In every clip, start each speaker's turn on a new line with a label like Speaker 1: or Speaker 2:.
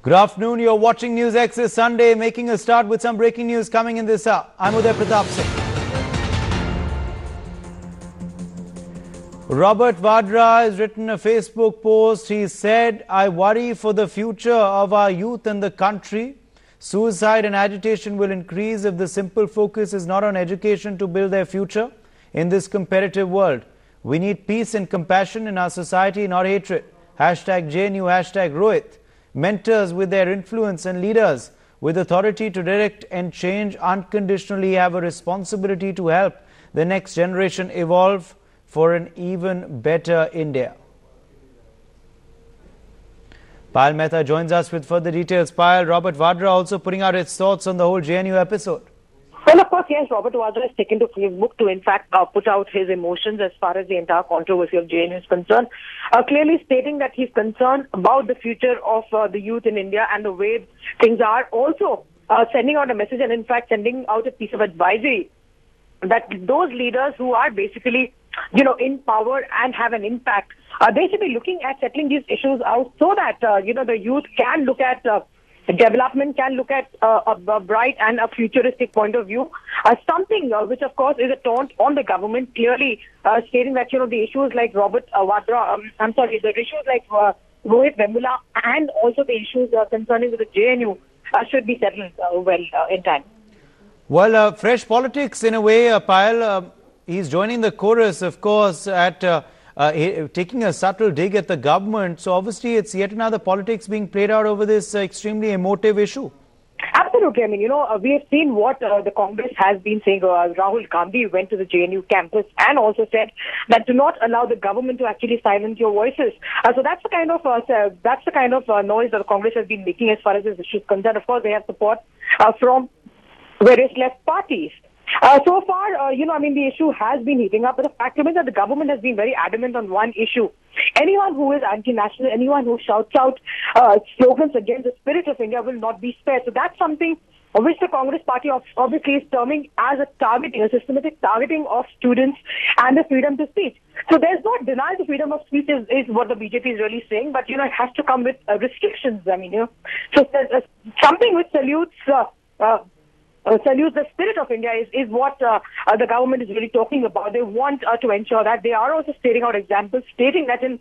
Speaker 1: Good afternoon. You're watching News X this Sunday, making a start with some breaking news coming in this hour. I'm Uday Pratap Singh. Robert Vadra has written a Facebook post. He said, "I worry for the future of our youth and the country. Suicide and agitation will increase if the simple focus is not on education to build their future in this competitive world. We need peace and compassion in our society, not hatred. Hashtag JNU, hashtag Rohit. Mentors with their influence and leaders with authority to direct and change unconditionally have a responsibility to help the next generation evolve for an even better India." Payal Mehta joins us with further details. Payal, Robert Vadra also putting out his thoughts on the whole JNU episode.
Speaker 2: Well, of course, yes, Robert Vadra has taken to Facebook to, in fact, put out his emotions as far as the entire controversy of JNU is concerned, clearly stating that he's concerned about the future of the youth in India and the way things are. Also, sending out a message and, in fact, sending out a piece of advisory that those leaders who are basically, in power and have an impact, they should be looking at settling these issues out so that, the youth can look at development, can look at a bright and a futuristic point of view. Something which, of course, is a taunt on the government, clearly stating that, the issues like Robert Vadra, the issues like Rohit Vemula and also the issues concerning the JNU should be settled in time.
Speaker 1: Well, fresh politics in a way, Payal. He's joining the chorus, of course, at taking a subtle dig at the government. So obviously it's yet another politics being played out over this extremely emotive issue.
Speaker 2: Absolutely. I mean, we have seen what the Congress has been saying. Rahul Gandhi went to the JNU campus and also said that do not allow the government to actually silence your voices. So that's the kind of noise that the Congress has been making as far as this issue is concerned. Of course, they have support from various left parties. So far, the issue has been heating up, but the fact remains that the government has been very adamant on one issue. Anyone who is anti-national, anyone who shouts out slogans against the spirit of India will not be spared. So that's something which the Congress party obviously is terming as a targeting, a systematic targeting of students and the freedom to speech. So there's no denial the freedom of speech is what the BJP is really saying, but, it has to come with restrictions. So something which salutes the spirit of India is what the government is really talking about. They want to ensure that they are also stating out examples, stating that in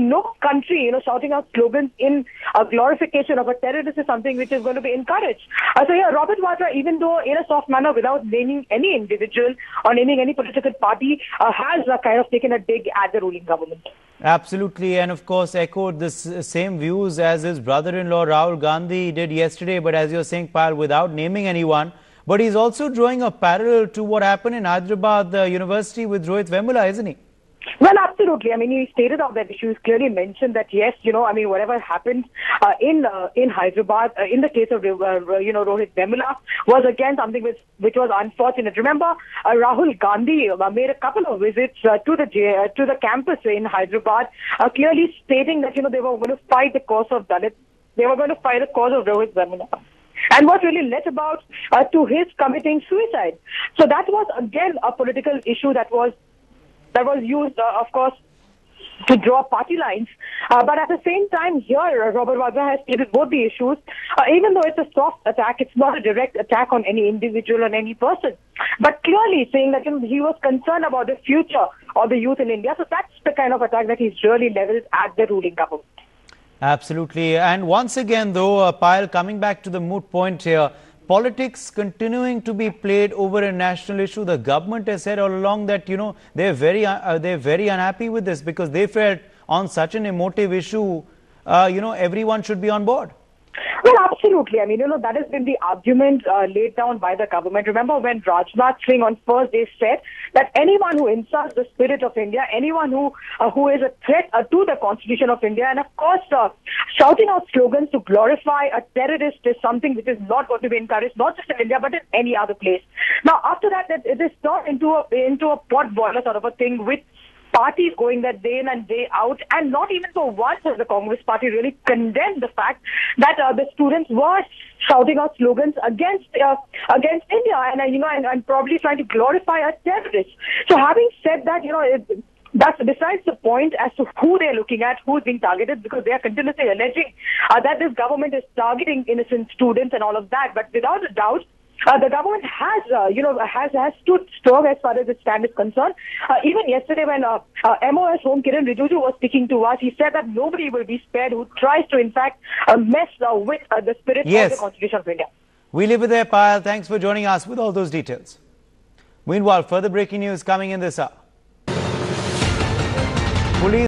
Speaker 2: no country, shouting out slogans in a glorification of a terrorist is something which is going to be encouraged. Robert Vadra, even though in a soft manner, without naming any individual or naming any political party, has kind of taken a dig at the ruling government.
Speaker 1: Absolutely, and of course echoed the same views as his brother-in-law Rahul Gandhi did yesterday, but as you're saying, Payal, without naming anyone. But he's also drawing a parallel to what happened in Hyderabad, the university with Rohit Vemula, isn't he?
Speaker 2: Well, absolutely. He stated out that issue. He's clearly mentioned that, yes, whatever happened in Hyderabad, in the case of, Rohit Vemula, was again something which was unfortunate. Remember, Rahul Gandhi made a couple of visits to the campus in Hyderabad, clearly stating that, they were going to fight the cause of Dalit. They were going to fight the cause of Rohit Vemula. And what really led about to his committing suicide. So that was again a political issue that was used, of course, to draw party lines. But at the same time, here Robert Vadra has stated both the issues. Even though it's a soft attack, it's not a direct attack on any individual or any person. But clearly saying that he was concerned about the future of the youth in India. So that's the kind of attack that he's really leveled at the ruling government.
Speaker 1: Absolutely. And once again, though, Payal, coming back to the moot point here, politics continuing to be played over a national issue. The government has said all along that, they're very unhappy with this because they felt on such an emotive issue, everyone should be on board.
Speaker 2: Well, absolutely. That has been the argument laid down by the government. Remember when Rajnath Singh on first day said that anyone who insults the spirit of India, anyone who is a threat to the Constitution of India, and of course, shouting out slogans to glorify a terrorist is something which is not going to be encouraged, not just in India, but in any other place. Now, after that, it is turned into a pot boiler sort of a thing with parties going there day in and day out, and not even for once has the Congress party really condemned the fact that the students were shouting out slogans against India and probably trying to glorify a terrorist. So having said that, That's besides the point as to who they're looking at, who's being targeted, because they are continuously alleging that this government is targeting innocent students and all of that. But without a doubt, the government has, has stood strong as far as its stand is concerned. Even yesterday when MOS Home Kiran Rijiju was speaking to us, he said that nobody will be spared who tries to, in fact, mess with the spirit of the Constitution of India.
Speaker 1: We leave it there, Payal. Thanks for joining us with all those details. Meanwhile, further breaking news coming in this hour. Police